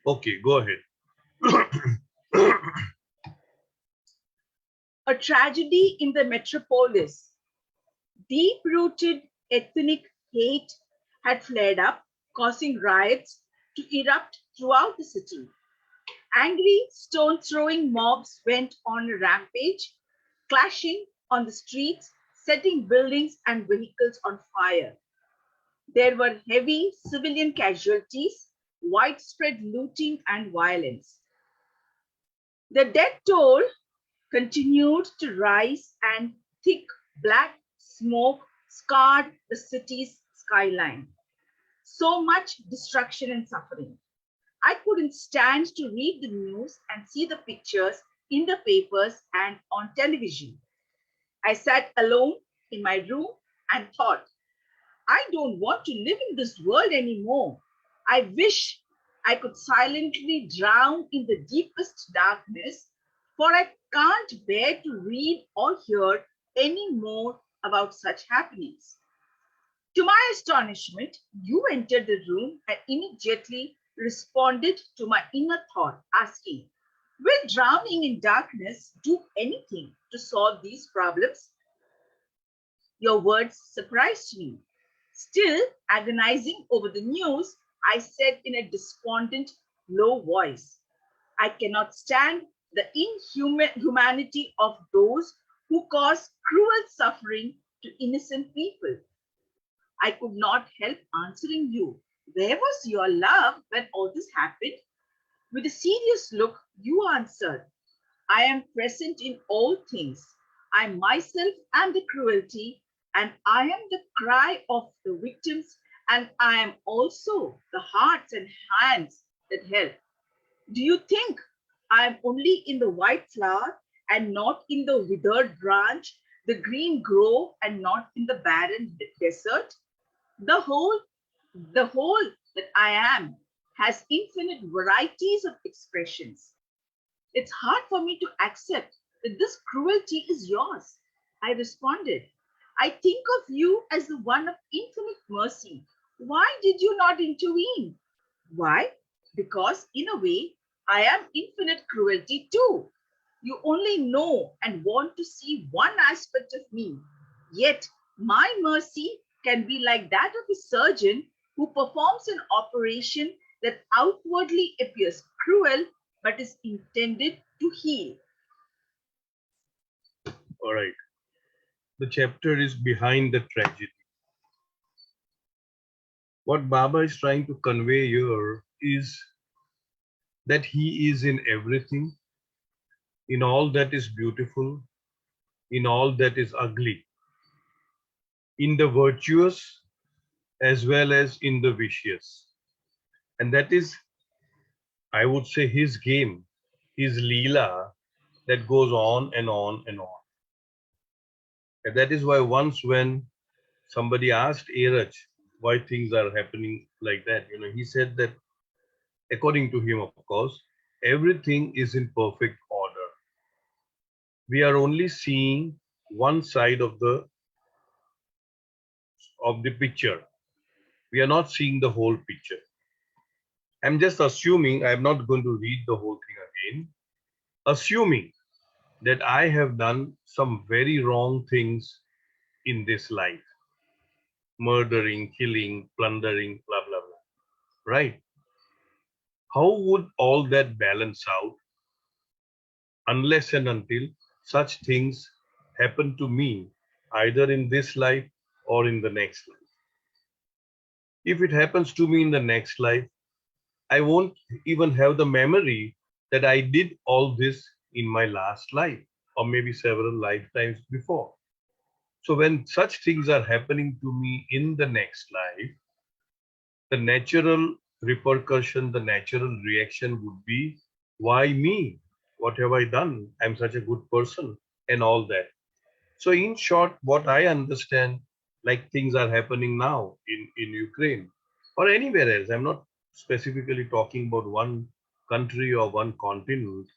Okay, go ahead. A tragedy in the metropolis. Deep-rooted ethnic hate had flared up, causing riots to erupt throughout the city. Angry, stone throwing mobs went on a rampage, clashing on the streets, setting buildings and vehicles on fire. There were heavy civilian casualties, widespread looting, and violence. The death toll continued to rise, and thick black smoke scarred the city's skyline. So much destruction and suffering. I couldn't stand to read the news and see the pictures in the papers and on television. I sat alone in my room and thought, I don't want to live in this world anymore. I wish I could silently drown in the deepest darkness, for I can't bear to read or hear any more about such happenings. To my astonishment, you entered the room and immediately responded to my inner thought, asking, will drowning in darkness do anything to solve these problems? Your words surprised me. Still agonizing over the news, I said in a despondent, low voice, I cannot stand the inhumanity of those who cause cruel suffering to innocent people. I could not help answering you. Where was your love when all this happened? With a serious look, you answered, I am present in all things. I myself am the cruelty, and I am the cry of the victims, and I am also the hearts and hands that help. Do you think I am only in the white flower and not in the withered branch, the green grove and not in the barren desert? The whole, the whole that I am has infinite varieties of expressions. It's hard for me to accept that this cruelty is yours. I responded, I think of you as the one of infinite mercy. Why did you not intervene? Why? Because, in a way, I am infinite cruelty too. You only know and want to see one aspect of me. Yet, my mercy can be like that of a surgeon who performs an operation that outwardly appears cruel but is intended to heal. All right. The chapter is behind the tragedy. What Baba is trying to convey here is that he is in everything, in all that is beautiful, in all that is ugly, in the virtuous as well as in the vicious. And that is, I would say, his game, his Leela that goes on and on and on. And that is why once when somebody asked Eraj why things are happening like that, he said that according to him, of course, everything is in perfect order. We are only seeing one side of the picture. We are not seeing the whole picture. I'm just assuming, I'm not going to read the whole thing again, assuming that I have done some very wrong things in this life, murdering, killing, plundering, blah, blah, blah. Right? How would all that balance out unless and until such things happen to me, either in this life or in the next life? If it happens to me in the next life, I won't even have the memory that I did all this in my last life or maybe several lifetimes before. So when such things are happening to me in the next life, the natural repercussion, the natural reaction would be, why me? What have I done? I'm such a good person and all that. So in short, what I understand, like things are happening now in Ukraine or anywhere else, I'm not specifically talking about one country or one continent.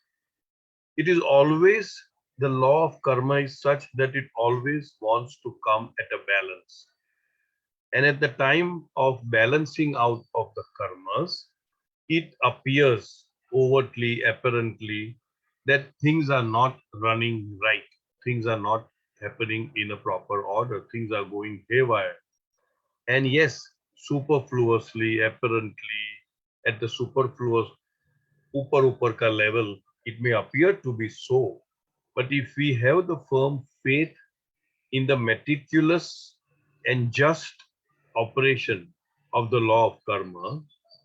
It is always the law of karma is such that it always wants to come at a balance. And at the time of balancing out of the karmas, it appears overtly, apparently, that things are not running right. Things are not happening in a proper order. Things are going haywire. And yes, superfluously, apparently, at the superfluous upper ka level, it may appear to be so. But if we have the firm faith in the meticulous and just operation of the law of karma,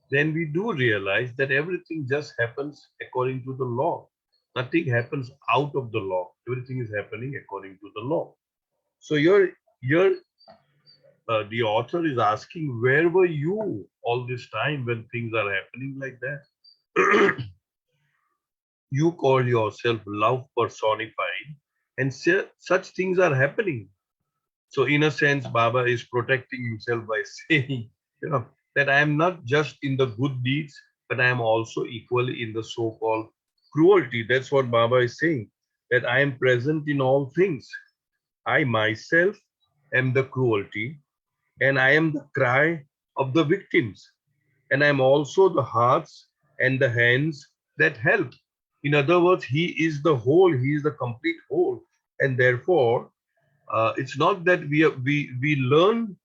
then we do realize that everything just happens according to the law. Nothing happens out of the law. Everything is happening according to the law. So the author is asking, where were you all this time when things are happening like that? You call yourself love personified, and such things are happening. So, in a sense, Baba is protecting himself by saying, that I am not just in the good deeds, but I am also equally in the so-called cruelty. That's what Baba is saying, that I am present in all things. I myself am the cruelty, and I am the cry of the victims, and I am also the hearts and the hands that help. In other words, he is the whole, he is the complete whole, and therefore, it's not that we learn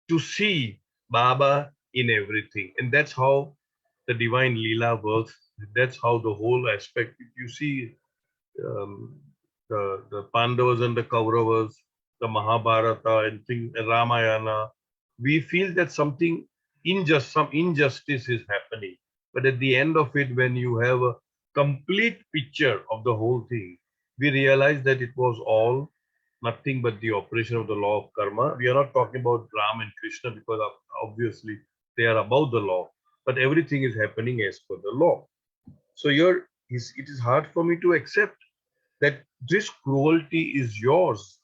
to see Baba in everything, and that's how the divine Leela works. That's how the whole aspect. If you see um, the Pandavas and the Kauravas, the Mahabharata and Ramayana, we feel that some injustice is happening. But at the end of it, when you have a complete picture of the whole thing, we realize that it was all nothing but the operation of the law of karma. We are not talking about Ram and Krishna because obviously they are above the law, but everything is happening as per the law. So it is hard for me to accept that this cruelty is yours.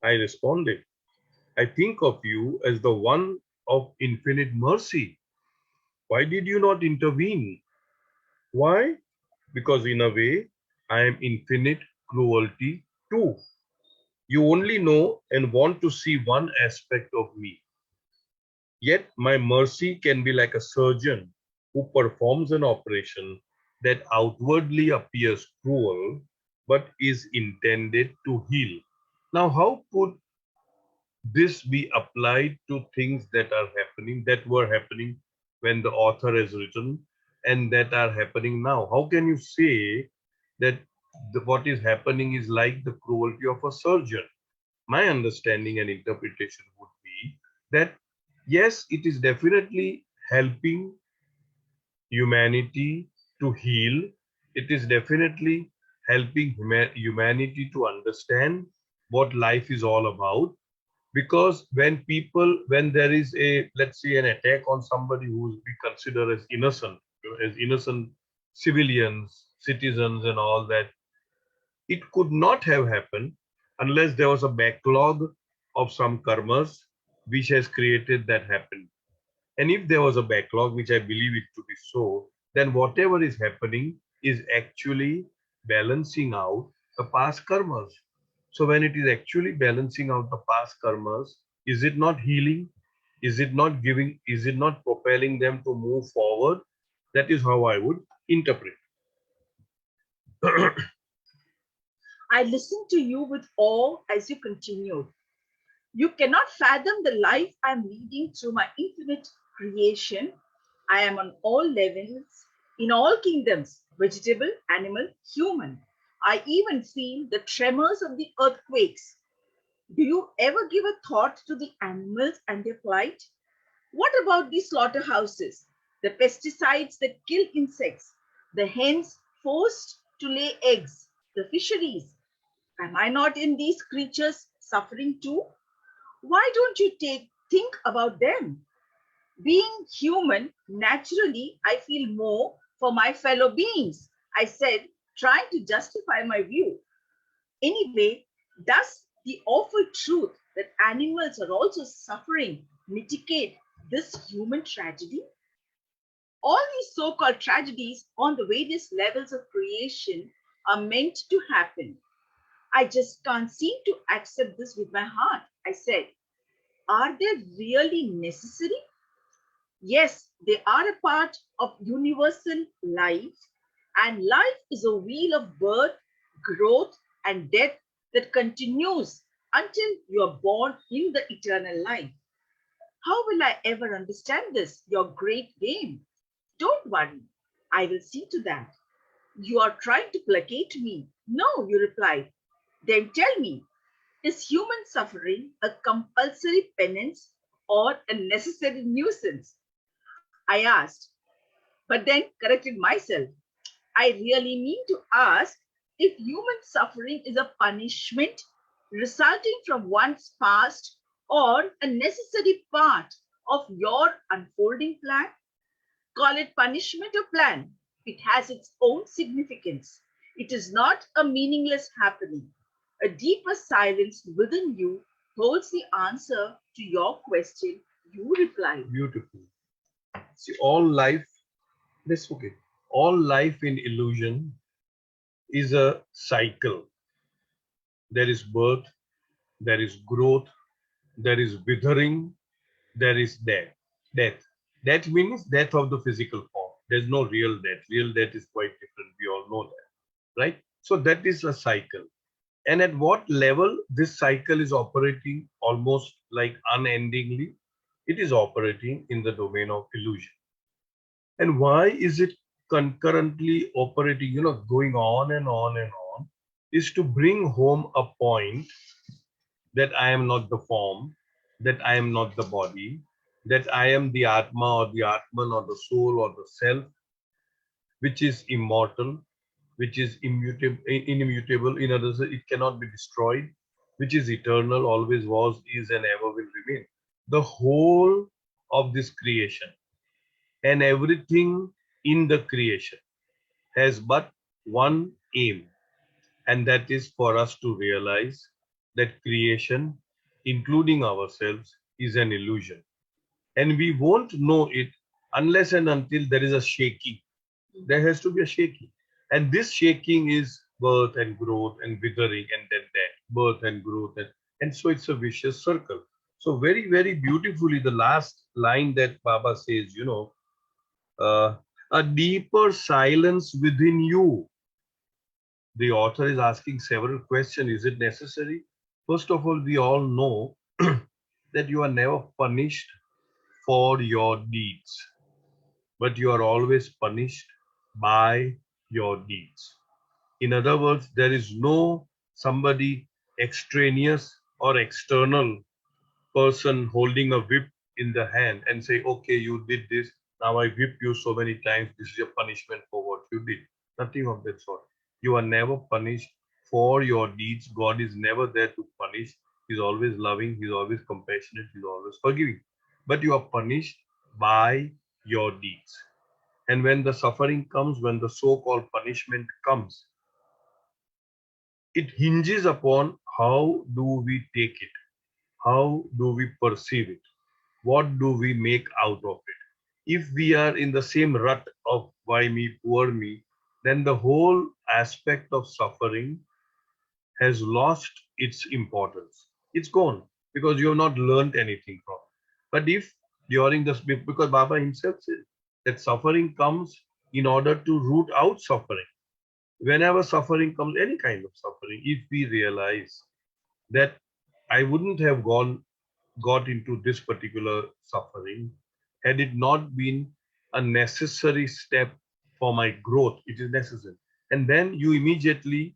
I responded. I think of you as the one of infinite mercy. Why did you not intervene? Why? Because in a way, I am infinite cruelty too. You only know and want to see one aspect of me. Yet my mercy can be like a surgeon who performs an operation that outwardly appears cruel but is intended to heal. Now, how could this be applied to things that were happening when the author has written and that are happening now? How can you say that what is happening is like the cruelty of a surgeon? My understanding and interpretation would be that yes, it is definitely helping humanity to heal. It is definitely helping humanity to understand what life is all about. Because when there is let's say, an attack on somebody who is considered as innocent, as innocent civilians, citizens, and all that, it could not have happened unless there was a backlog of some karmas which has created that happen. And if there was a backlog, which I believe it to be so, then whatever is happening is actually balancing out the past karmas. So when it is actually balancing out the past karmas, is it not healing? Is it not propelling them to move forward? That is how I would interpret. I listened to you with awe as you continued. You cannot fathom the life I'm leading through my infinite creation. I am on all levels, in all kingdoms, vegetable, animal, human. I even feel the tremors of the earthquakes. Do you ever give a thought to the animals and their plight? What about the slaughterhouses, the pesticides that kill insects, the hens forced to lay eggs, the fisheries? Am I not in these creatures suffering too? Why don't you think about them? Being human, naturally, I feel more for my fellow beings, I said, trying to justify my view. Anyway, does the awful truth that animals are also suffering mitigate this human tragedy? All these so called tragedies on the various levels of creation are meant to happen. I just can't seem to accept this with my heart, I said. Are they really necessary? Yes, They are a part of universal life, and life is a wheel of birth, growth, and death that continues until you are born in the eternal life. How will I ever understand this, your great game? Don't worry, I will see to that. You are trying to placate me. No, you replied. Then tell me, is human suffering a compulsory penance or a necessary nuisance? I asked, but then corrected myself. I really mean to ask if human suffering is a punishment resulting from one's past or a necessary part of your unfolding plan. Call it punishment or plan. It has its own significance. It is not a meaningless happening. A deeper silence within you holds the answer to your question. You replied. Beautiful. See, all life, let's okay. All life in illusion is a cycle. There is birth, there is growth, there is withering, there is death. Death. That means death of the physical form. There's no real death. Real death is quite different. We all know that, right? So that is a cycle. And at what level this cycle is operating almost like unendingly? It is operating in the domain of illusion. And why is it concurrently operating, going on and on and on, is to bring home a point that I am not the form, that I am not the body, that I am the Atma or the Atman or the soul or the self, which is immortal, which is immutable, in other words, it cannot be destroyed, which is eternal, always was, is, and ever will remain. The whole of this creation and everything in the creation has but one aim, and that is for us to realize that creation, including ourselves, is an illusion. And we won't know it unless and until there is a shaking. There has to be a shaking. And this shaking is birth and growth and withering and then death, birth and growth. And so it's a vicious circle. So very, very beautifully, the last line that Baba says, uh, a deeper silence within you. The author is asking several questions. Is it necessary? First of all, we all know that you are never punished for your deeds, but you are always punished by your deeds. In other words, there is no somebody extraneous or external person holding a whip in the hand and say, okay, you did this. Now I whip you so many times. This is your punishment for what you did. Nothing of that sort. You are never punished for your deeds. God is never there to punish. He's always loving. He's always compassionate. He's always forgiving. But you are punished by your deeds. And when the suffering comes, when the so-called punishment comes, it hinges upon how do we take it? How do we perceive it? What do we make out of it? If we are in the same rut of why me, poor me, then the whole aspect of suffering has lost its importance. It's gone because you have not learned anything from it. But if during this, because Baba himself said that suffering comes in order to root out suffering. Whenever suffering comes, any kind of suffering, if we realize that I wouldn't have got into this particular suffering had it not been a necessary step for my growth. It is necessary. And then you immediately,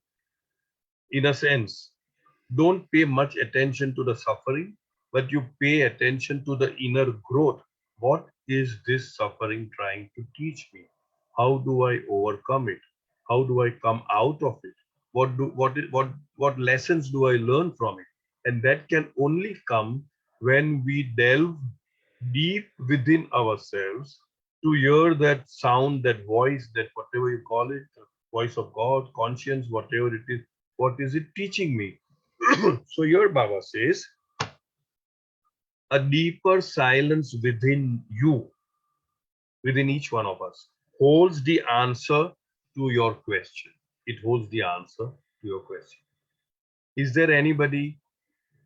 in a sense, don't pay much attention to the suffering, but you pay attention to the inner growth. What is this suffering trying to teach me? How do I overcome it? How do I come out of it? What lessons do I learn from it? And that can only come when we delve deep within ourselves to hear that sound, that voice, that whatever you call it, voice of God, conscience, whatever it is, what is it teaching me? So your Baba says, a deeper silence within you, within each one of us, holds the answer to your question. It holds the answer to your question. Is there anybody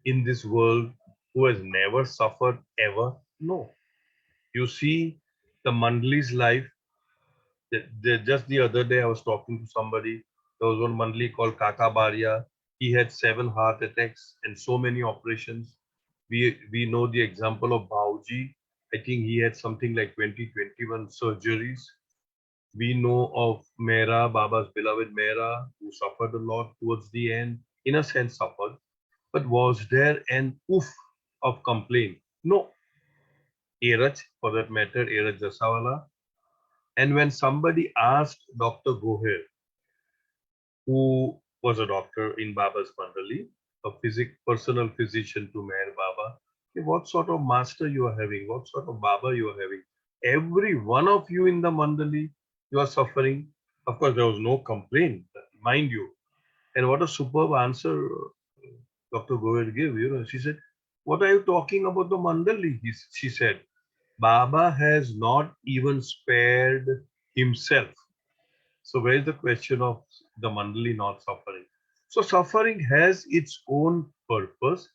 in this world who has never suffered ever? No. You see, The Mandali's life, just the other day I was talking to somebody. There was one Mandali called Kaka Baria. He had 7 heart attacks and so many operations. We know the example of Bauji. I think he had something like 20, 21 surgeries. We know of Mehra, Baba's beloved Mehra, who suffered a lot towards the end, in a sense suffered. But was there an oof of complaint? No. Eraj, for that matter, Eraj Jasawala. And when somebody asked Dr. Goher, who was a doctor in Baba's Mandali, a personal physician to Meher Baba, what sort of master you are having, what sort of Baba you are having. Every one of you in the Mandali, you are suffering. Of course, there was no complaint, mind you. And what a superb answer Dr. Goel gave. She said, "What are you talking about the Mandali?" She said, "Baba has not even spared himself. So where is the question of the Mandali not suffering? So suffering has its own purpose.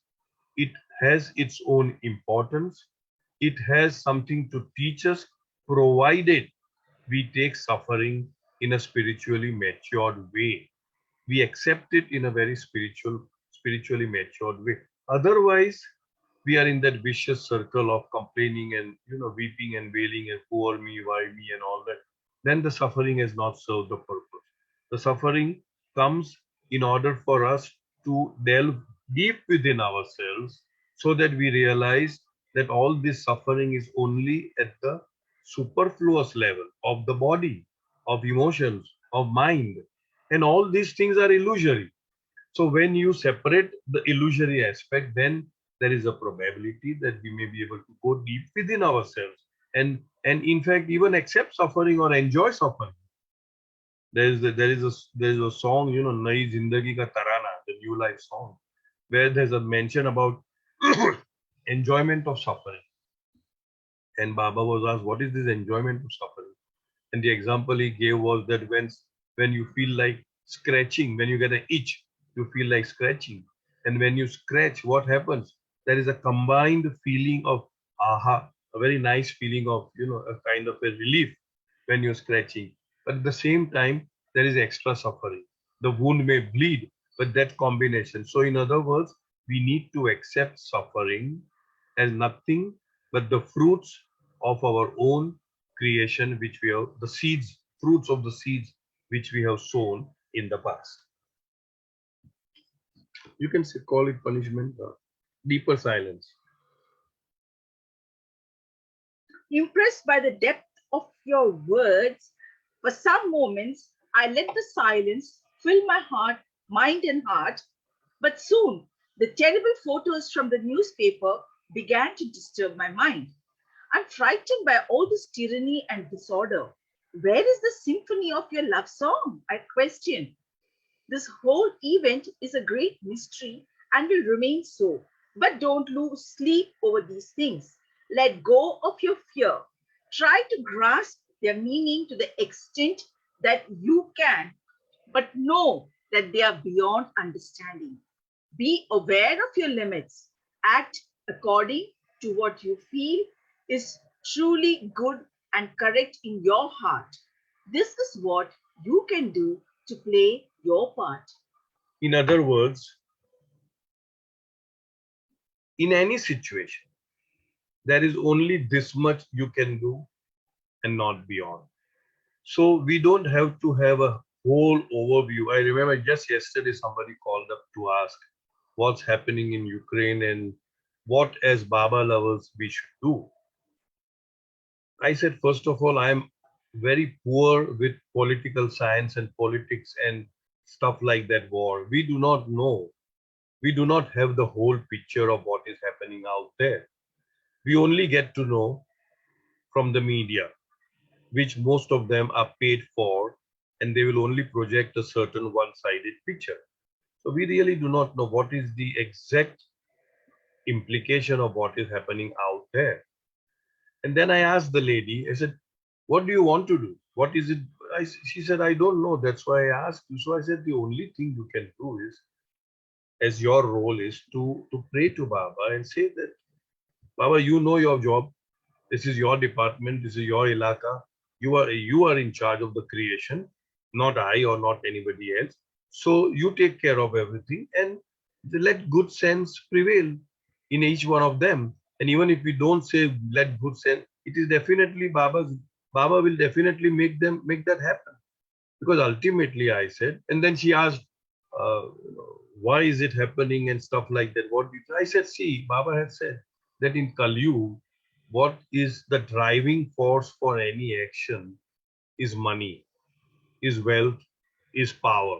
It has its own importance. It has something to teach us, provided we take suffering in a spiritually matured way. We accept it in a very spiritually matured way. Otherwise, we are in that vicious circle of complaining and weeping and wailing and poor me, why me, and all that. Then the suffering has not served the purpose. The suffering comes in order for us to delve deep within ourselves so that we realize that all this suffering is only at the superfluous level of the body, of emotions, of mind. And all these things are illusory. So when you separate the illusory aspect, then there is a probability that we may be able to go deep within ourselves and in fact even accept suffering or enjoy suffering. There is a song, Nayi Zindagi Ka Tarana, the New Life song, where there's a mention about enjoyment of suffering. And Baba was asked, what is this enjoyment of suffering? And the example he gave was that when you feel like scratching, when you get an itch, you feel like scratching. And when you scratch, what happens? There is a combined feeling of aha, a very nice feeling of, a kind of a relief when you're scratching. But at the same time, there is extra suffering. The wound may bleed, but that combination. So, in other words, we need to accept suffering as nothing but the fruits of our own creation, which we have, the seeds, fruits of the seeds which we have sown in the past. You can call it punishment, deeper silence. Impressed by the depth of your words, for some moments I let the silence fill my heart, mind, and heart. But soon the terrible photos from the newspaper began to disturb my mind. I'm frightened by all this tyranny and disorder. Where is the symphony of your love song? I question. This whole event is a great mystery and will remain so. But don't lose sleep over these things. Let go of your fear. Try to grasp their meaning to the extent that you can, but know that they are beyond understanding. Be aware of your limits. Act according to what you feel is truly good and correct in your heart. This is what you can do to play your part. In other words, in any situation, there is only this much you can do and not beyond. So we don't have to have a whole overview. I remember just yesterday somebody called up to ask what's happening in Ukraine and what as Baba lovers we should do. I said, first of all, I'm very poor with political science and politics and stuff like that war. We do not know. We do not have the whole picture of what is happening out there. We only get to know from the media, which most of them are paid for, and they will only project a certain one-sided picture. So we really do not know what is the exact implication of what is happening out there. And then I asked the lady, I said, what do you want to do? What is it? She said, I don't know. That's why I asked you. So I said, the only thing you can do is, as your role is to pray to Baba and say that, Baba, you know your job. This is your department. This is your ilaka. You are in charge of the creation, not I or not anybody else. So you take care of everything and let good sense prevail in each one of them. And even if we don't say let good sense, it is definitely Baba will definitely make that happen. Because ultimately I said, and then she asked, uh, why is it happening and stuff like that. I said, see, Baba had said that in Kali, what is the driving force for any action is money, is wealth, is power.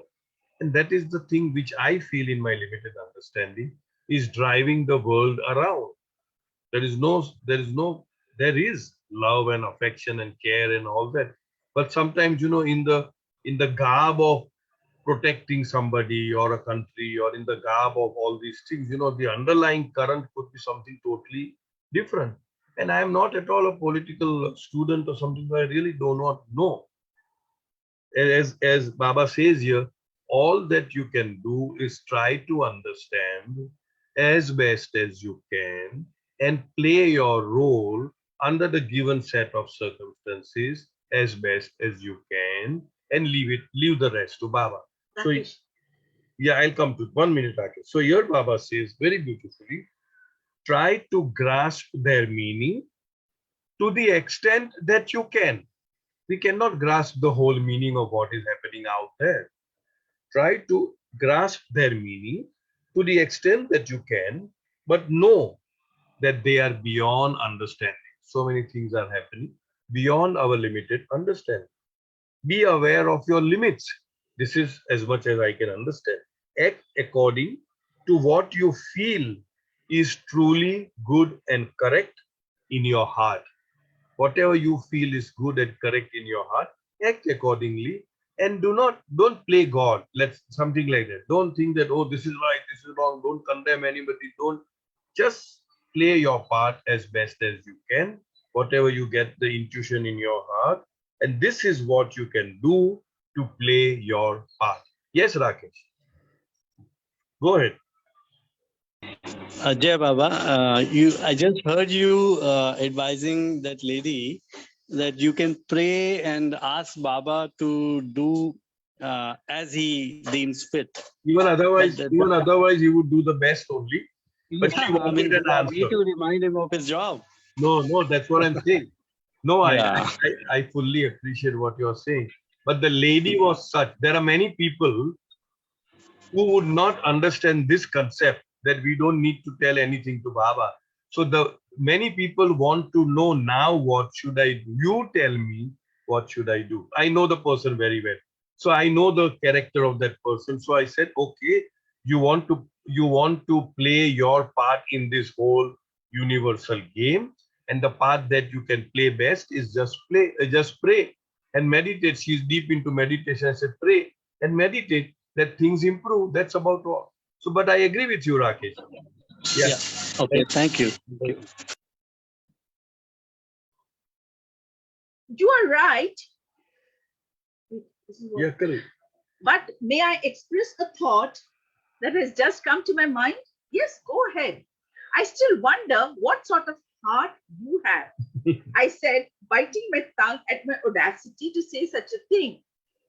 And that is the thing which I feel in my limited understanding is driving the world around. There is love and affection and care and all that. But sometimes, in the garb of protecting somebody or a country or in the garb of all these things, the underlying current could be something totally different. And I am not at all a political student or something, so I really do not know. As Baba says here, all that you can do is try to understand as best as you can and play your role under the given set of circumstances as best as you can and leave the rest to Baba. So yeah, I'll come to it. 1 minute, Rakesh. So here Baba says very beautifully, try to grasp their meaning to the extent that you can. We cannot grasp the whole meaning of what is happening out there. Try to grasp their meaning to the extent that you can, but know that they are beyond understanding. So many things are happening beyond our limited understanding. Be aware of your limits. This is as much as I can understand. Act according to what you feel is truly good and correct in your heart. Whatever you feel is good and correct in your heart, act accordingly and don't play God. Let's something like that. Don't think that, oh, this is right, this is wrong. Don't condemn anybody. Don't just play your part as best as you can. Whatever you get the intuition in your heart, and this is what you can do to play your part. Yes, Rakesh. Go ahead. Jai Baba, I just heard you advising that lady that you can pray and ask Baba to do as he deems fit. Even otherwise, he would do the best only. But she I mean, wanted an who are we answer. to remind him of his job? No, that's what I'm saying. No, Yeah. I fully appreciate what you're saying. But the lady was such. There are many people who would not understand this concept that we don't need to tell anything to Baba. So the many people want to know now what should I do? You tell me what should I do. I know the person very well. So I know the character of that person. So I said, okay, you want to play your part in this whole universal game. And the part that you can play best is just pray and meditate. She's deep into meditation. I said, pray and meditate that things improve. That's about all. So, but I agree with you, Rakesh. Yeah. Okay. Thank you. You are right. Yeah, correct. But may I express a thought that has just come to my mind? Yes, go ahead. I still wonder what sort of heart you have. I said, biting my tongue at my audacity to say such a thing.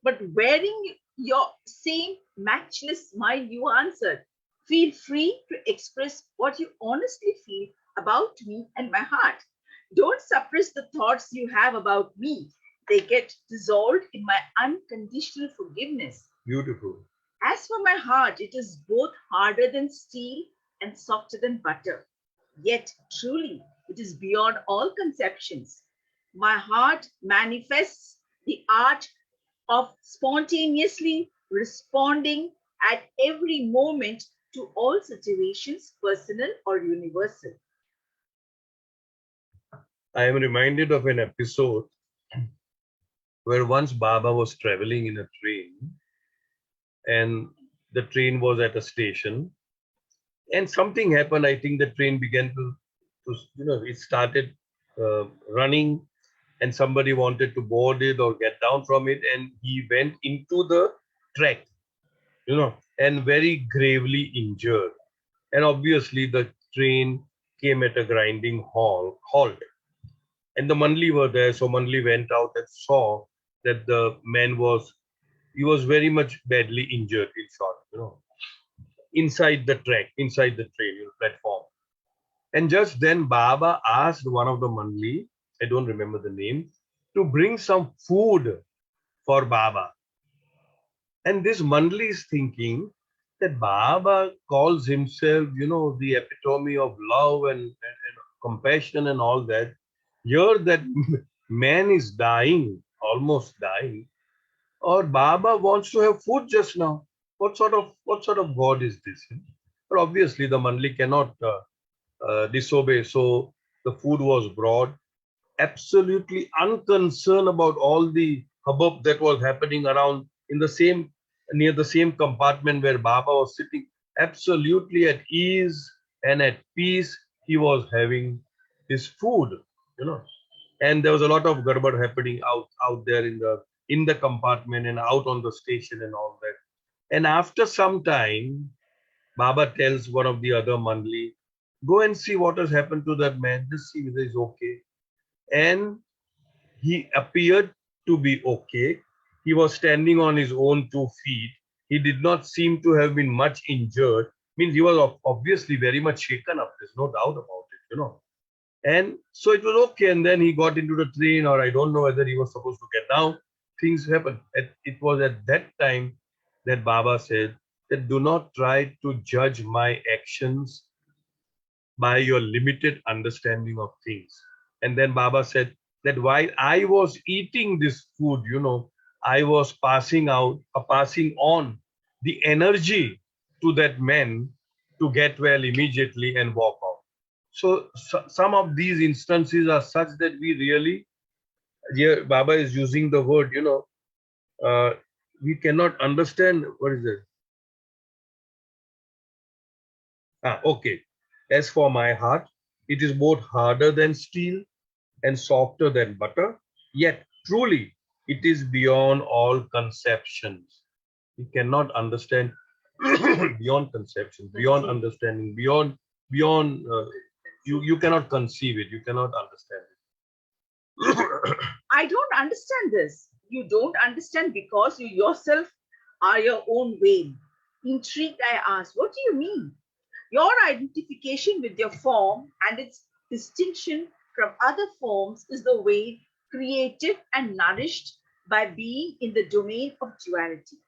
But wearing your same matchless smile, you answered, feel free to express what you honestly feel about me and my heart. Don't suppress the thoughts you have about me. They get dissolved in my unconditional forgiveness. Beautiful. As for my heart, it is both harder than steel and softer than butter. Yet, truly, it is beyond all conceptions. My heart manifests the art of spontaneously responding at every moment to all situations, personal or universal. I am reminded of an episode where once Baba was traveling in a train and the train was at a station and something happened. I think the train began it started running and somebody wanted to board it or get down from it and he went into the track, and very gravely injured. And obviously the train came at a grinding halt. And the Mandli were there. So Mandli went out and saw that the man he was very much badly injured, in short, inside the track, inside the train, platform. And just then Baba asked one of the Mandli, I don't remember the name, to bring some food for Baba. And this Mandli is thinking that Baba calls himself, the epitome of love and compassion and all that. Here that man is dying, almost dying, or Baba wants to have food just now. What sort of God is this? But obviously the Mandli cannot disobey. So the food was brought, absolutely unconcerned about all the hubbub that was happening around near the same compartment where Baba was sitting, absolutely at ease and at peace. He was having his food, you know. And there was a lot of garbad happening out there in the compartment and out on the station and all that. And after some time, Baba tells one of the other Mandli, go and see what has happened to that man. Just see whether he's okay. And he appeared to be okay. He was standing on his own 2 feet. He did not seem to have been much injured. Means he was obviously very much shaken up. There's no doubt about it. And so it was okay. And then he got into the train, or I don't know whether he was supposed to get down. Things happened. It was at that time that Baba said that do not try to judge my actions by your limited understanding of things. And then Baba said that while I was eating this food, I was passing on the energy to that man to get well immediately and walk out. So some of these instances are such that we really, here Baba is using the word, we cannot understand. What is it? Okay. As for my heart, it is both harder than steel and softer than butter, yet truly it is beyond all conceptions. We cannot understand beyond conception, beyond understanding, beyond you cannot conceive it, you cannot understand it. I don't understand this. You don't understand because you yourself are your own veil. Intrigued, I asked, what do you mean? Your identification with your form and its distinction from other forms is the way created and nourished by being in the domain of duality.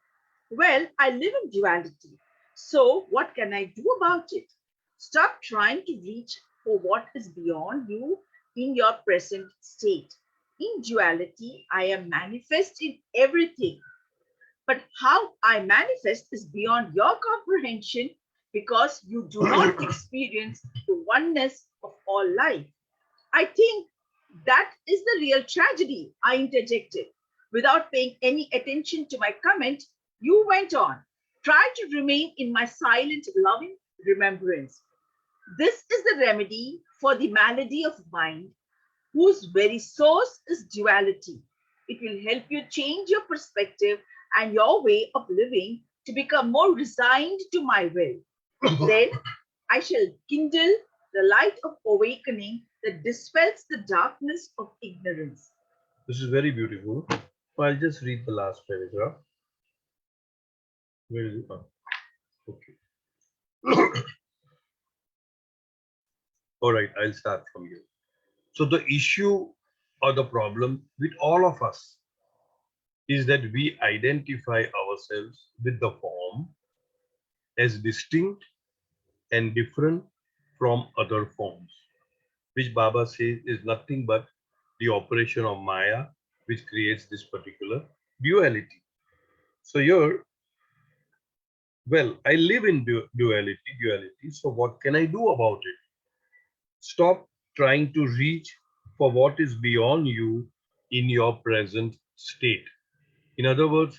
Well, I live in duality. So, what can I do about it? Stop trying to reach for what is beyond you in your present state. In duality, I am manifest in everything. But how I manifest is beyond your comprehension because you do not experience the oneness of all life. I think that is the real tragedy, I interjected. Without paying any attention to my comment, you went on. Try to remain in my silent, loving remembrance. This is the remedy for the malady of mind, whose very source is duality. It will help you change your perspective and your way of living to become more resigned to my will. Then I shall kindle the light of awakening that dispels the darkness of ignorance. This is very beautiful. So I'll just read the last paragraph. Where is it? Okay. All right, I'll start from here. So the issue or the problem with all of us is that we identify ourselves with the form as distinct and different from other forms, which Baba says is nothing but the operation of Maya, which creates this particular duality. So here, well, I live in duality. So what can I do about it? Stop trying to reach for what is beyond you in your present state. In other words,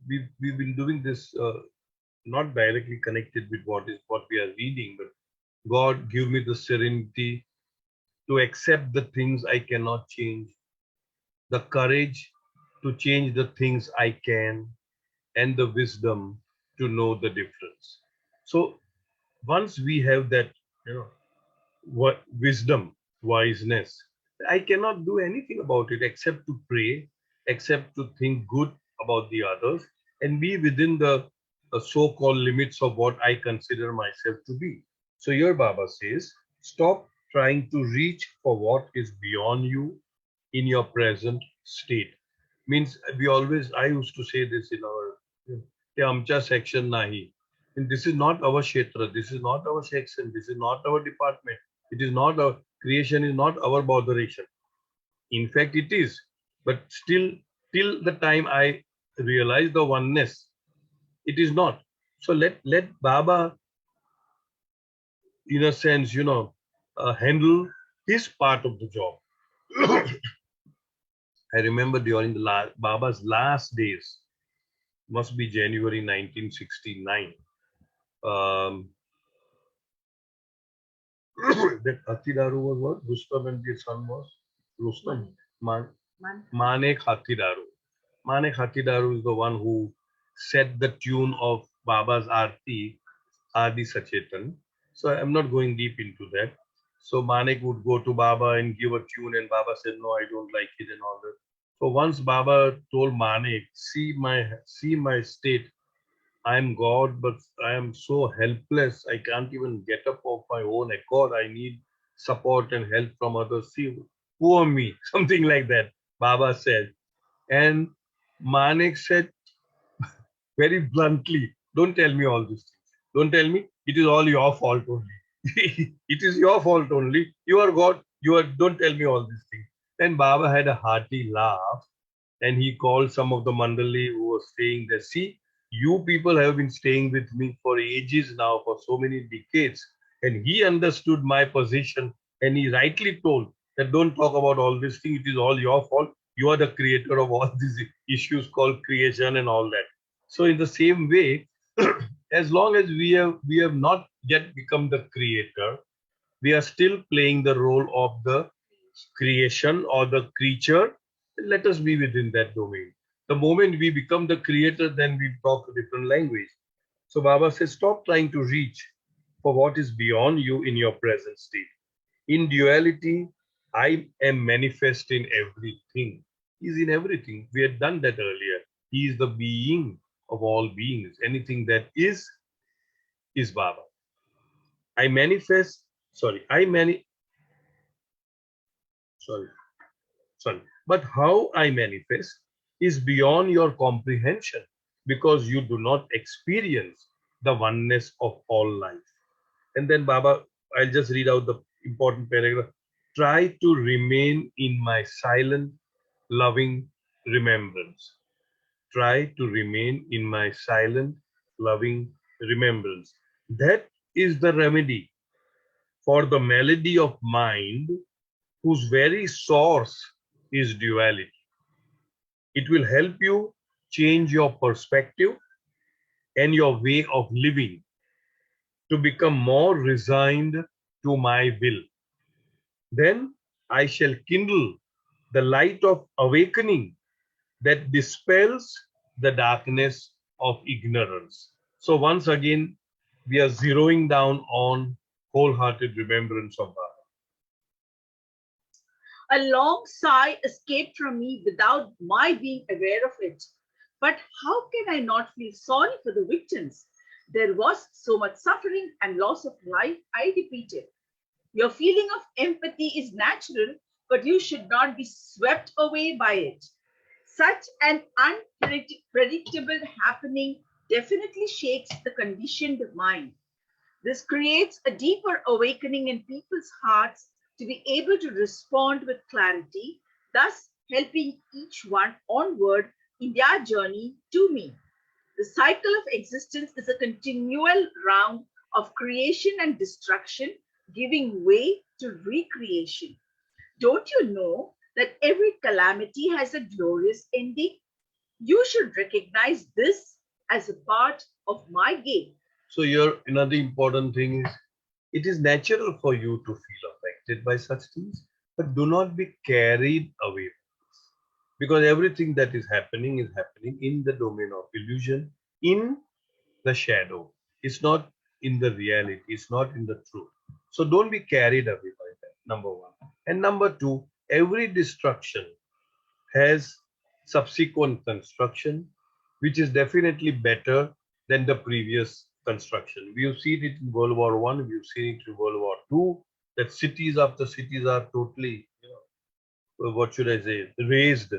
we've been doing this not directly connected with what we are reading, but God give me the serenity to accept the things I cannot change, the courage to change the things I can, and the wisdom to know the difference. So once we have that, what wisdom, wiseness, I cannot do anything about it except to pray, except to think good about the others, and be within the so-called limits of what I consider myself to be. So your Baba says, stop trying to reach for what is beyond you in your present state. Means we always, I used to say this in our "Te amcha section nahi." And this is not our kshetra, this is not our section, this is not our department. It is not our creation, is not our botheration. In fact, it is. But still, till the time I realize the oneness, it is not. So let Baba, in a sense, handle his part of the job. I remember during the Baba's last days, must be January 1969. Um, that Hathidaru was what? Rustam and the son was? Rustam. Manek Hathidaru. Manek Hathidaru is the one who set the tune of Baba's Aarti, Adi Sachetan. So I'm not going deep into that. So Manek would go to Baba and give a tune, and Baba said, "No, I don't like it," and all that. So once Baba told Manek, see my state. I'm God, but I am so helpless. I can't even get up of my own accord. I need support and help from others. See, poor me, something like that. Baba said. And Manek said very bluntly, don't tell me all these things. Don't tell me. It is all your fault only. It is your fault only. You are God. Don't tell me all these things. Then Baba had a hearty laugh and he called some of the Mandali who were staying there. See, you people have been staying with me for ages now, for so many decades. And he understood my position and he rightly told that don't talk about all these things. It is all your fault. You are the creator of all these issues called creation and all that. So in the same way, as long as we have not yet become the creator, we are still playing the role of the creation or the creature. Let us be within that domain. The moment we become the creator, then we talk a different language. So Baba says, stop trying to reach for what is beyond you in your present state. In duality, I am manifest in everything. He is in everything. We had done that earlier. He is the being of all beings. Anything that is Baba. I manifest, sorry, sorry, sorry. But how I manifest is beyond your comprehension because you do not experience the oneness of all life. And then Baba, I'll just read out the important paragraph. Try to remain in my silent, loving remembrance. Try to remain in my silent, loving remembrance. That is the remedy for the malady of mind whose very source is duality. It will help you change your perspective and your way of living to become more resigned to my will. Then I shall kindle the light of awakening that dispels the darkness of ignorance. So once again, we are zeroing down on wholehearted remembrance of Baba. A long sigh escaped from me without my being aware of it. But how can I not feel sorry for the victims? There was so much suffering and loss of life, I repeated. Your feeling of empathy is natural, but you should not be swept away by it. Such an unpredictable happening definitely shakes the conditioned mind. This creates a deeper awakening in people's hearts to be able to respond with clarity, thus helping each one onward in their journey to me. The cycle of existence is a continual round of creation and destruction, giving way to recreation. Don't you know that every calamity has a glorious ending? You should recognize this as a part of my game. So your another important thing is it is natural for you to feel affected by such things, but do not be carried away. Because everything that is happening in the domain of illusion, in the shadow. It's not in the reality, it's not in the truth. So don't be carried away by that, number one. And number two, every destruction has subsequent construction, which is definitely better than the previous construction. We've seen it in World War One, we've seen it in World War Two, that cities after cities are totally, what should I say, raised,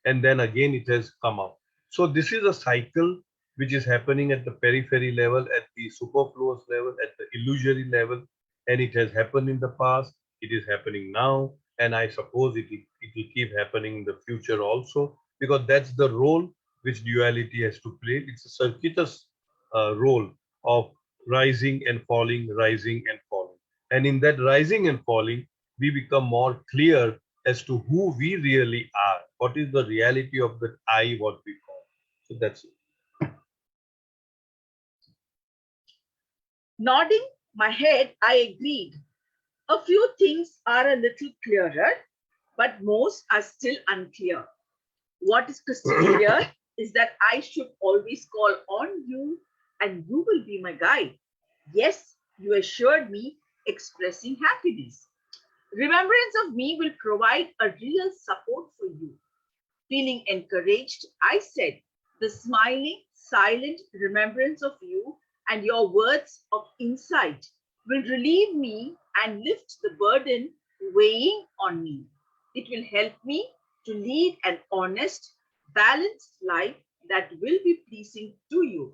and then again it has come up. So this is a cycle which is happening at the periphery level, at the superfluous level, at the illusory level, and it has happened in the past, it is happening now, and I suppose it will keep happening in the future also, because that's the role which duality has to play. It's a circuitous role of rising and falling, rising and falling. And in that rising and falling, we become more clear as to who we really are. What is the reality of the I, what we call. So that's it. Nodding my head, I agreed. A few things are a little clearer, but most are still unclear. What is crystal clear is that I should always call on you and you will be my guide. Yes, you assured me, expressing happiness. Remembrance of me will provide a real support for you. Feeling encouraged, I said, the smiling, silent remembrance of you and your words of insight will relieve me and lift the burden weighing on me. It will help me to lead an honest, balanced life that will be pleasing to you.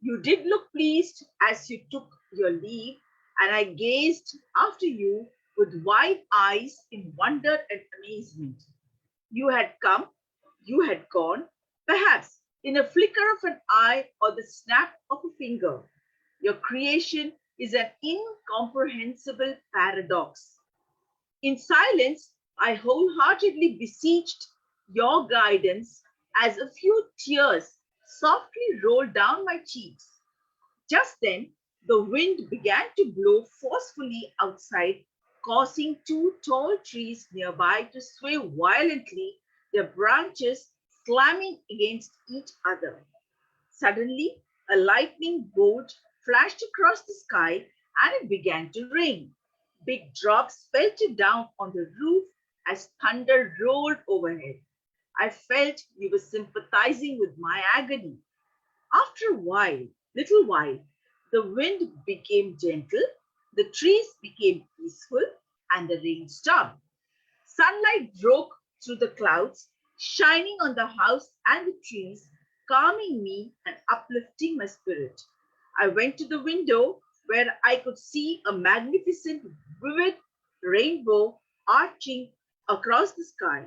You did look pleased as you took your leave, and I gazed after you with wide eyes in wonder and amazement. You had come, you had gone, perhaps in a flicker of an eye or the snap of a finger. Your creation is an incomprehensible paradox. In silence, I wholeheartedly beseeched your guidance as a few tears softly rolled down my cheeks. Just then, the wind began to blow forcefully outside, causing two tall trees nearby to sway violently, their branches slamming against each other. Suddenly, a lightning bolt flashed across the sky and it began to rain. Big drops pelted down on the roof as thunder rolled overhead. I felt you were sympathizing with my agony. After a while, little while, the wind became gentle, the trees became peaceful, and the rain stopped. Sunlight broke through the clouds, shining on the house and the trees, calming me and uplifting my spirit. I went to the window where I could see a magnificent, vivid rainbow arching across the sky.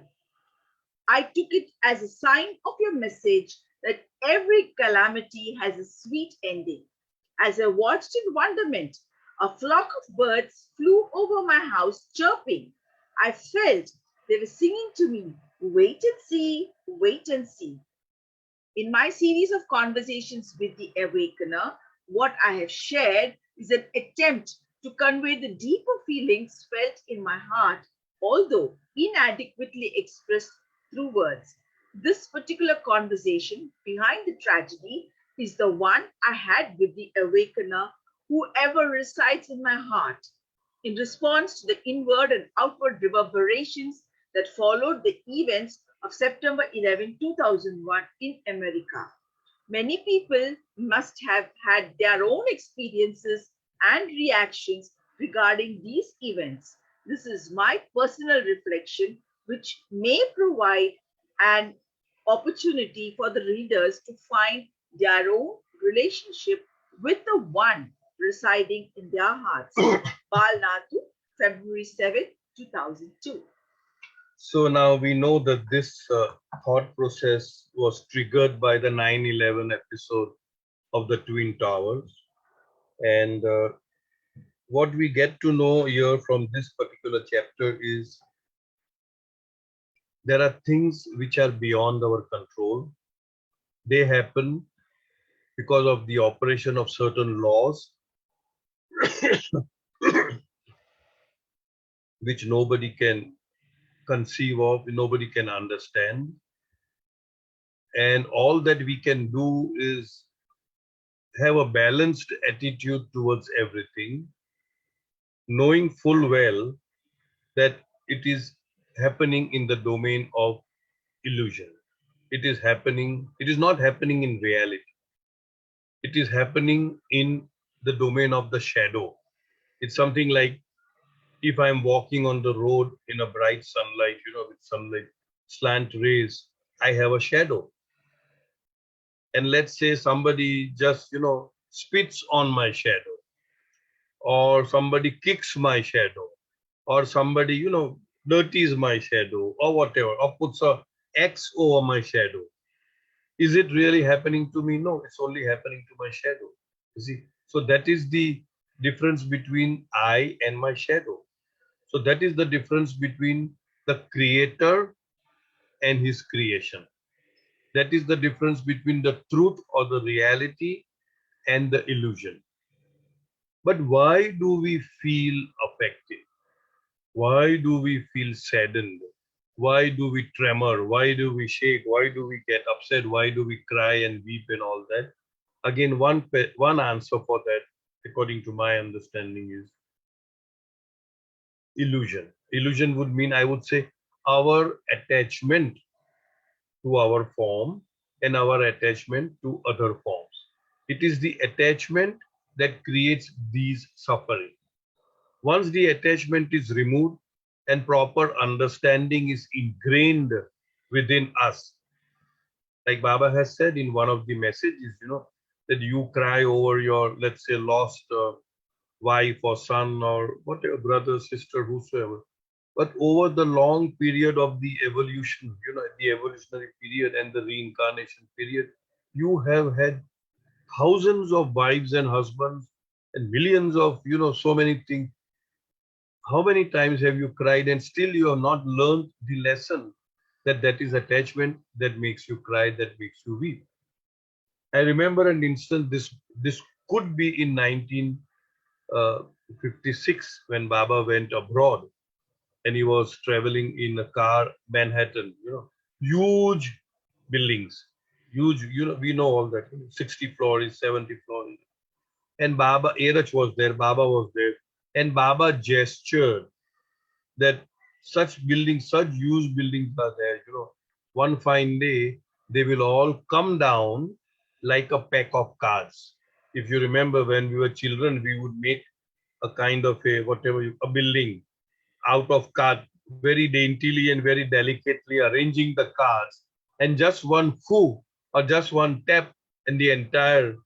I took it as a sign of your message that every calamity has a sweet ending. As I watched in wonderment, a flock of birds flew over my house chirping. I felt they were singing to me, wait and see, wait and see. In my series of conversations with the Awakener, what I have shared is an attempt to convey the deeper feelings felt in my heart, although inadequately expressed through words. This particular conversation behind the tragedy is the one I had with the Awakener, whoever resides in my heart. In response to the inward and outward reverberations that followed the events of September 11, 2001 in America. Many people must have had their own experiences and reactions regarding these events. This is my personal reflection, which may provide an opportunity for the readers to find their own relationship with the one residing in their hearts. Bal Natu, February 7, 2002. So now we know that this thought process was triggered by the 9/11 episode of the Twin Towers. And what we get to know here from this particular chapter is there are things which are beyond our control. They happen because of the operation of certain laws which nobody can conceive of, nobody can understand. And all that we can do is have a balanced attitude towards everything, knowing full well that it is happening in the domain of illusion. It is happening, it is not happening in reality. It is happening in the domain of the shadow. It's something like if I'm walking on the road in a bright sunlight, with sunlight slant rays, I have a shadow. And let's say somebody just, spits on my shadow, or somebody kicks my shadow, or somebody, dirties my shadow, or whatever, or puts a X over my shadow. Is it really happening to me? No, it's only happening to my shadow. You see, so that is the difference between I and my shadow. So that is the difference between the creator and his creation. That is the difference between the truth or the reality and the illusion. But why do we feel affected? Why do we feel saddened? Why do we tremor? Why do we shake? Why do we get upset? Why do we cry and weep and all that? Again, one answer for that, according to my understanding, is illusion. Illusion would mean, I would say, our attachment to our form and our attachment to other forms. It is the attachment that creates these suffering. Once the attachment is removed and proper understanding is ingrained within us, like Baba has said in one of the messages, that you cry over your, let's say, lost wife or son or whatever, brother, sister, whosoever. But over the long period of the evolution, the evolutionary period and the reincarnation period, you have had thousands of wives and husbands and millions of, so many things. How many times have you cried and still you have not learned the lesson that that is attachment that makes you cry, that makes you weep? I remember an instant, this could be in 1956 when Baba went abroad and he was traveling in a car, Manhattan, huge buildings, huge, we know all that, 60 floors, 70 floors. And Baba, Erach was there, Baba was there, and Baba gestured that such buildings, such huge buildings are there, one fine day, they will all come down like a pack of cards. If you remember when we were children, we would make a kind of a building out of cards, very daintily and very delicately arranging the cards, and just one foo or just one tap, and the entire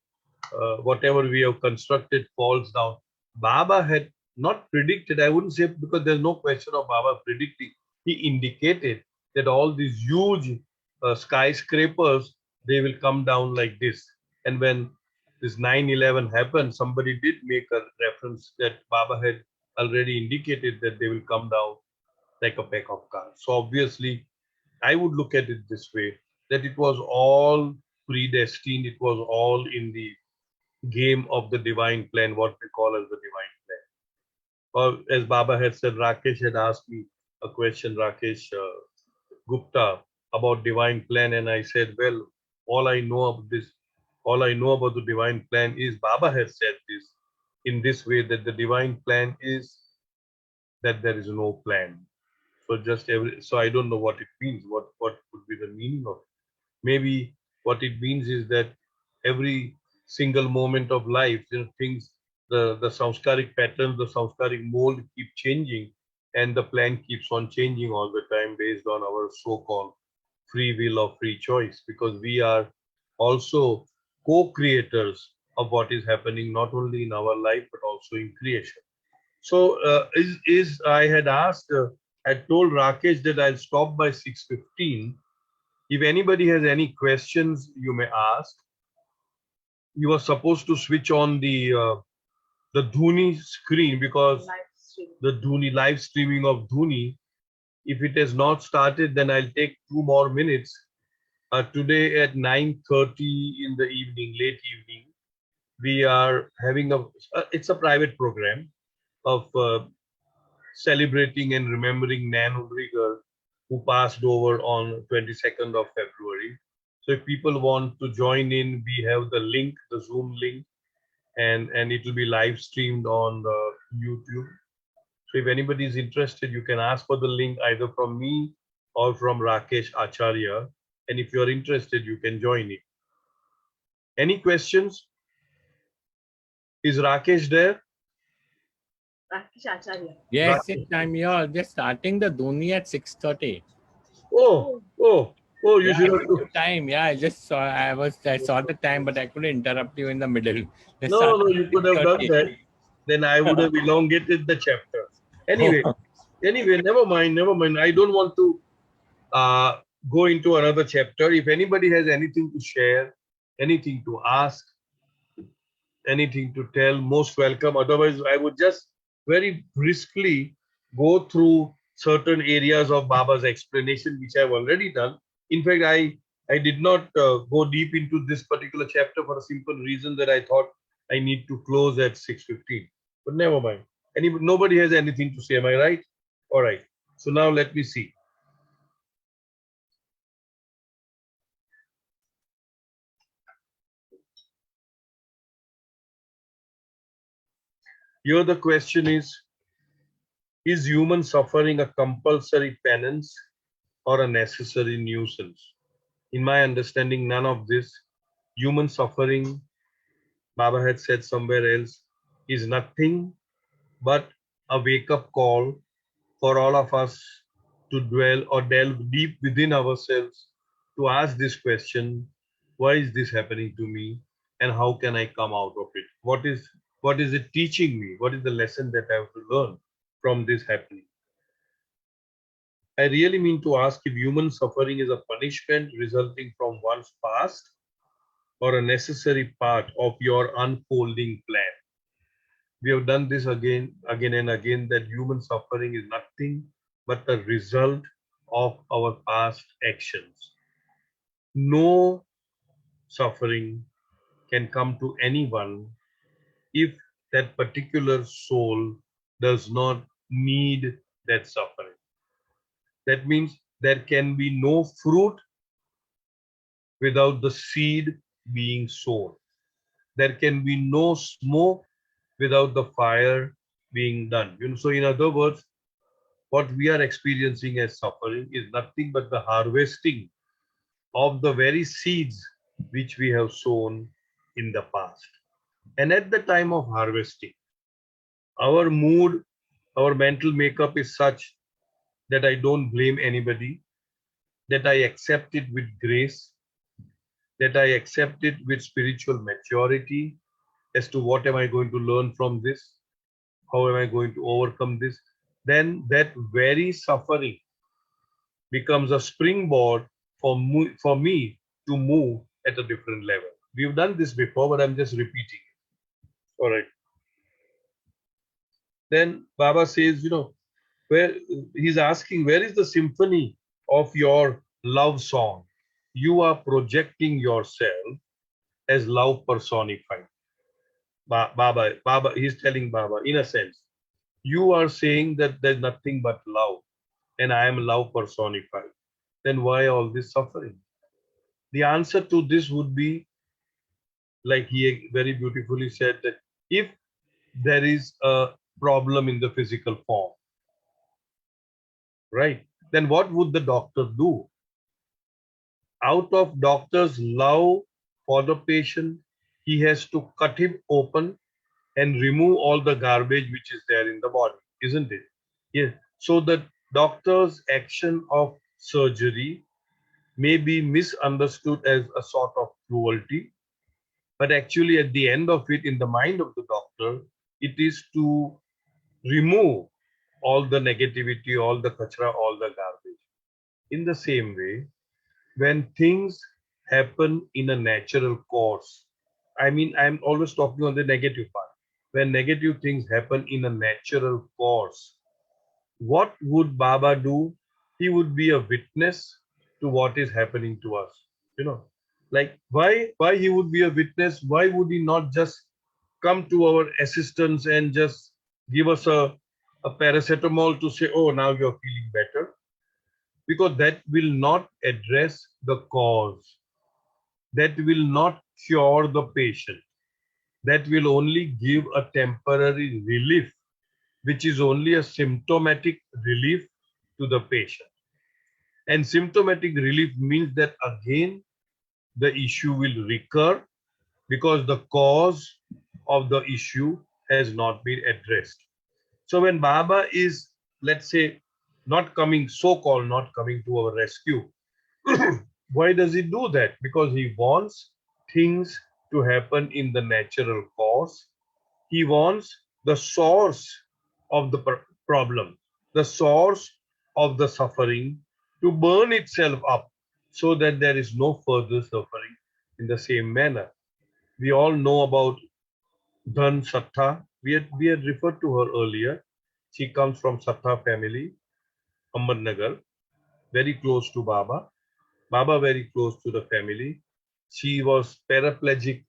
whatever we have constructed falls down. Baba had not predicted, I wouldn't say, because there's no question of Baba predicting. He indicated that all these huge skyscrapers, they will come down like this. And when this 9/11 happened, somebody did make a reference that Baba had already indicated that they will come down like a pack of cards. So obviously, I would look at it this way, that it was all predestined, it was all in the game of the divine plan, what we call as the divine plan. Or as Baba had said, Rakesh had asked me a question, Rakesh Gupta, about divine plan, and I said, well, all I know about this, all I know about the divine plan is Baba has said this in this way, that the divine plan is that there is no plan. So I don't know what it means. What could be the meaning of it? Maybe what it means is that every single moment of life, things, the samskaric patterns, the samskaric mold keep changing, and the plan keeps on changing all the time based on our so-called free will or free choice, because we are also co-creators of what is happening not only in our life but also in creation. So is I had asked, I told Rakesh that I'll stop by 6:15. If anybody has any questions, you may ask. You are supposed to switch on the Dhuni screen, because Live stream. the Dhuni live streaming of Dhuni. If it has not started, then I'll take 2 more minutes. Today at 9:30 in the evening, late evening, we are having it's a private program of celebrating and remembering Nan Ulrigger, who passed over on 22nd of February. So if people want to join in, we have the link, the Zoom link, and it will be live streamed on YouTube. So if anybody is interested, you can ask for the link either from me or from Rakesh Acharya. And if you're interested, you can join it. Any questions? Is Rakesh there? Rakesh Acharya. Yes, yes, Rakesh. I'm here. Just starting the Dhoni at 6:30. Oh, you Yeah, should I have. took your time. Yeah, I just saw. I saw the time, but I couldn't interrupt you in the middle. Just No, starting you at could have done 6:30. that. Then I would have elongated the chapter. Anyway, never mind, never mind. I don't want to go into another chapter. If anybody has anything to share, anything to ask, anything to tell, most welcome. Otherwise, I would just very briskly go through certain areas of Baba's explanation, which I've already done. In fact, I did not go deep into this particular chapter for a simple reason that I thought I need to close at 6:15. But never mind. Nobody has anything to say. Am I right? All right. So now let me see. Here the question is human suffering a compulsory penance or a necessary nuisance? In my understanding, none of this. Human suffering, Baba had said somewhere else, is nothing but a wake-up call for all of us to dwell or delve deep within ourselves to ask this question: why is this happening to me, and how can I come out of it? What is it teaching me? What is the lesson that I have to learn from this happening? I really mean to ask if human suffering is a punishment resulting from one's past or a necessary part of your unfolding plan. We have done this again and again, that human suffering is nothing but the result of our past actions. No suffering can come to anyone if that particular soul does not need that suffering. That means there can be no fruit without the seed being sown. There can be no smoke without the fire being done. So in other words, what we are experiencing as suffering is nothing but the harvesting of the very seeds which we have sown in the past. And at the time of harvesting, our mood, our mental makeup is such that I don't blame anybody, that I accept it with grace, that I accept it with spiritual maturity as to what am I going to learn from this, how am I going to overcome this. Then that very suffering becomes a springboard for me to move at a different level. We've done this before, but I'm just repeating it. All right. Then Baba says, where he's asking, where is the symphony of your love song? You are projecting yourself as love personified. Baba, he's telling Baba, in a sense, you are saying that there's nothing but love, and I am love personified. Then why all this suffering? The answer to this would be, like he very beautifully said, that if there is a problem in the physical form, right, then what would the doctor do? Out of doctor's love for the patient, he has to cut him open and remove all the garbage which is there in the body, isn't it? Yes. So the doctor's action of surgery may be misunderstood as a sort of cruelty, but actually at the end of it, in the mind of the doctor, it is to remove all the negativity, all the kachra, all the garbage. In the same way, when things happen in a natural course, I mean, I'm always talking on the negative part. When negative things happen in a natural course, what would Baba do? He would be a witness to what is happening to us. Like why he would be a witness? Why would he not just come to our assistance and just give us a paracetamol to say, oh, now you're feeling better? Because that will not address the cause. That will not cure the patient. That will only give a temporary relief which is only a symptomatic relief to the patient. And symptomatic relief means that again the issue will recur because the cause of the issue has not been addressed. So when Baba is, let's say, not coming, so-called not coming to our rescue, why does he do that? Because he wants things to happen in the natural course. He wants the source of the problem, the source of the suffering to burn itself up so that there is no further suffering in the same manner. We all know about Dhan Sattha. We had referred to her earlier. She comes from Sattha family, Ahmednagar, very close to Baba. Baba very close to the family. She was paraplegic.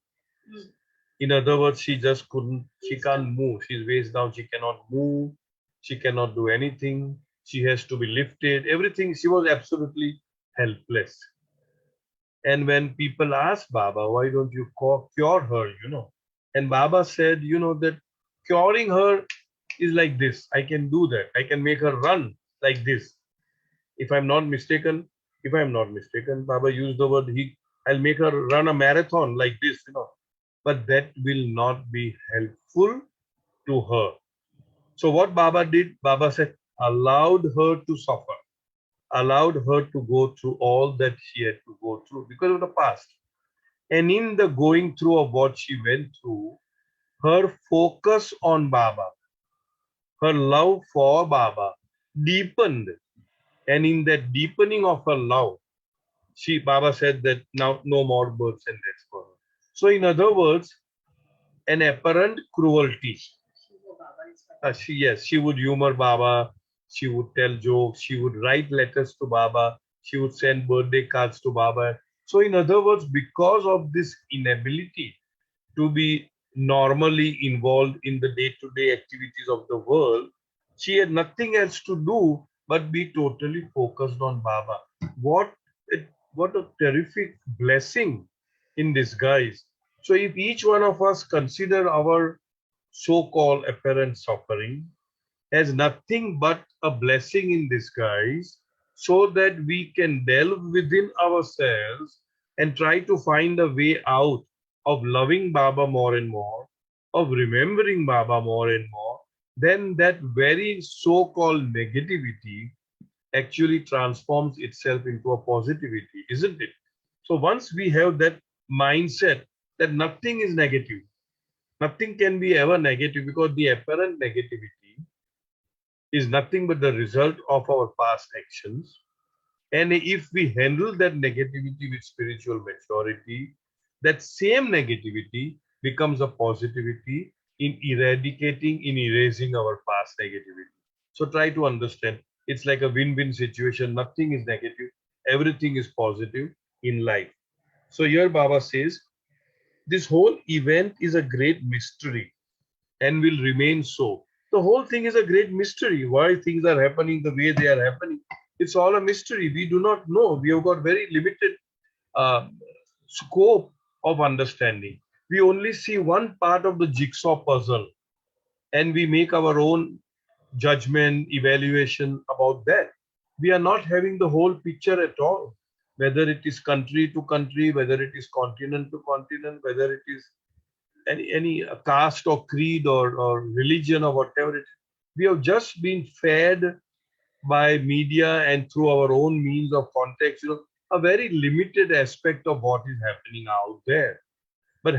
In other words, she just couldn't, she can't move. She's waist down, she cannot move, she cannot do anything. She has to be lifted, everything. She was absolutely helpless. And when people asked Baba, why don't you cure her, And Baba said, that curing her is like this. I can do that. I can make her run like this. If I'm not mistaken, Baba used the word, I'll make her run a marathon like this, But that will not be helpful to her. So what Baba did, Baba said, allowed her to suffer, allowed her to go through all that she had to go through because of the past. And in the going through of what she went through, her focus on Baba, her love for Baba deepened. And in that deepening of her love, Baba said that now no more births and deaths for her. So in other words, an apparent cruelty. She would humor Baba, she would tell jokes, she would write letters to Baba, she would send birthday cards to Baba. So in other words, because of this inability to be normally involved in the day-to-day activities of the world, she had nothing else to do but be totally focused on Baba. What a terrific blessing in disguise. So if each one of us consider our so-called apparent suffering as nothing but a blessing in disguise, so that we can delve within ourselves and try to find a way out of loving Baba more and more, of remembering Baba more and more, then that very so-called negativity actually transforms itself into a positivity, isn't it? So once we have that mindset that nothing is negative, nothing can be ever negative, because the apparent negativity is nothing but the result of our past actions. And if we handle that negativity with spiritual maturity, that same negativity becomes a positivity in eradicating, in erasing our past negativity. So try to understand. It's like a win-win situation. Nothing is negative. Everything is positive in life. So here Baba says, this whole event is a great mystery and will remain so. The whole thing is a great mystery. Why things are happening the way they are happening, it's all a mystery. We do not know. We have got very limited scope of understanding. We only see one part of the jigsaw puzzle, and we make our own judgment, evaluation about that. We are not having the whole picture at all, whether it is country to country, whether it is continent to continent, whether it is any caste or creed or religion or whatever it is. We have just been fed by media and through our own means of context, a very limited aspect of what is happening out there. But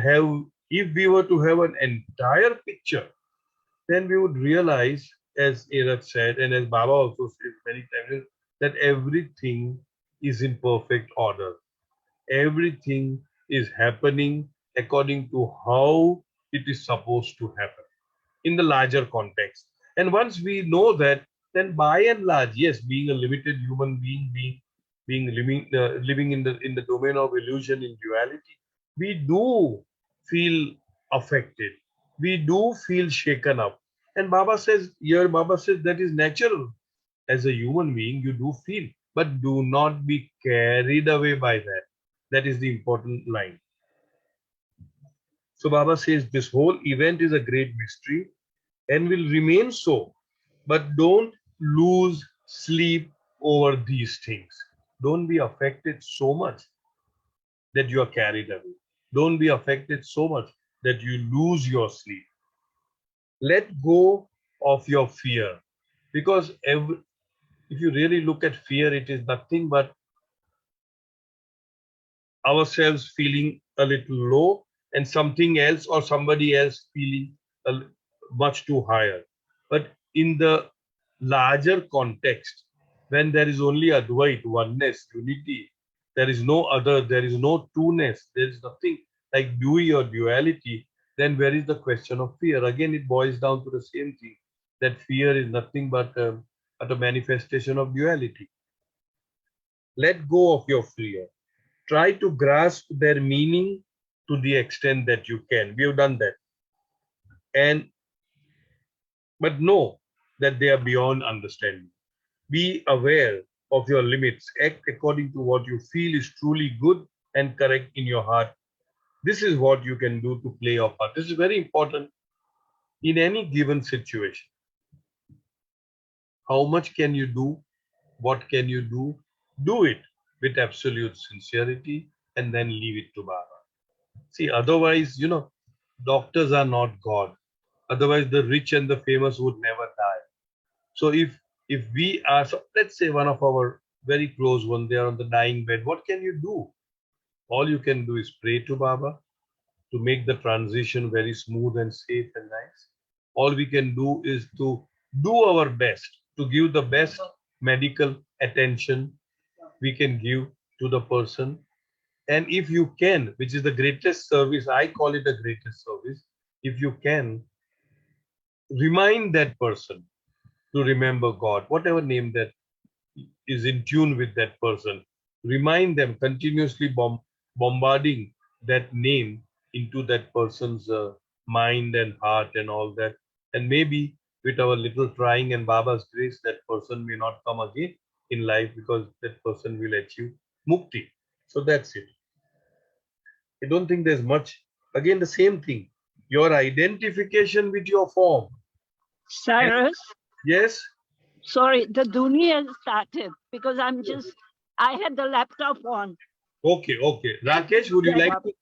if we were to have an entire picture, then we would realize, as Erat said, and as Baba also said many times, that everything is in perfect order. Everything is happening according to how it is supposed to happen in the larger context. And once we know that, then by and large, yes, being a limited human being, living in the domain of illusion in duality, we do feel affected. We do feel shaken up. And Baba says that is natural. As a human being, you do feel, but do not be carried away by that. That is the important line. So Baba says this whole event is a great mystery and will remain so. But don't lose sleep over these things. Don't be affected so much that you are carried away. Don't be affected so much that you lose your sleep. Let go of your fear, because if you really look at fear, it is nothing but ourselves feeling a little low and something else or somebody else feeling much too higher. But in the larger context, when there is only Advait, oneness, unity, there is no other, there is no two-ness, there is nothing like dewey or duality, then where is the question of fear? Again, it boils down to the same thing, that fear is nothing but a manifestation of duality. Let go of your fear. Try to grasp their meaning to the extent that you can. We have done that. But know that they are beyond understanding. Be aware of your limits. Act according to what you feel is truly good and correct in your heart. This is what you can do to play your part. This is very important in any given situation. How much can you do? What can you do? Do it with absolute sincerity and then leave it to Baba. See, otherwise, doctors are not God. Otherwise, the rich and the famous would never die. So if we are, so let's say one of our very close one, they are on the dying bed, what can you do? All you can do is pray to Baba to make the transition very smooth and safe and nice. All we can do is to do our best to give the best medical attention we can give to the person. And if you can, which is the greatest service, I call it the greatest service, if you can, remind that person to remember God, whatever name that is in tune with that person. Remind them, continuously bombarding that name into that person's mind and heart and all that. And maybe with our little trying and Baba's grace, that person may not come again in life because that person will achieve mukti. So that's it. I don't think there's much. Again, the same thing. Your identification with your form. Cyrus, Yes. sorry, the Duni has started because I had the laptop on. Okay. Rakesh, would you Yeah, like to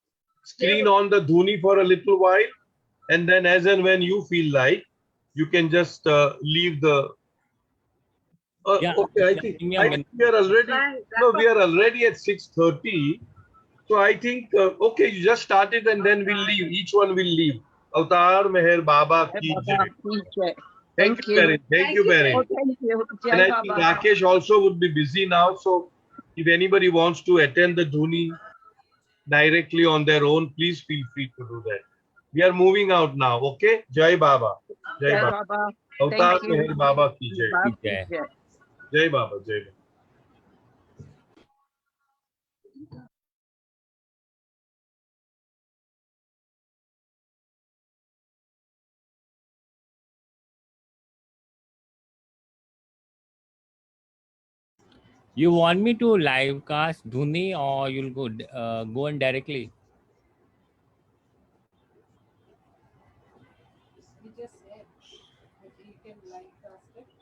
screen on the Dhuni for a little while? And then as and when you feel like, you can just leave the... Yeah. okay, I Yeah, think give me a minute. we are already... Fine, No, wrap we up. are already at 6:30. So I think, okay, you just started and then we'll leave. Each one will leave. Avatar Meher Baba Jai ki Baba, jai. please, Jai. Thank you, you. Parent. Thank you, Oh, Parent. thank you. And Jai I think Baba. Rakesh also would be busy now. So if anybody wants to attend the Dhuni directly on their own, please feel free to do that. We are moving out now, okay? Jai Baba. Jai Jai Baba. Baba. Avatar Thank you. Meher Baba ki jai. Baba, Jai. Jai. Jai Baba. Jai Baba. You want me to live cast Dhuni or you'll go in directly? We just said that you can live cast it.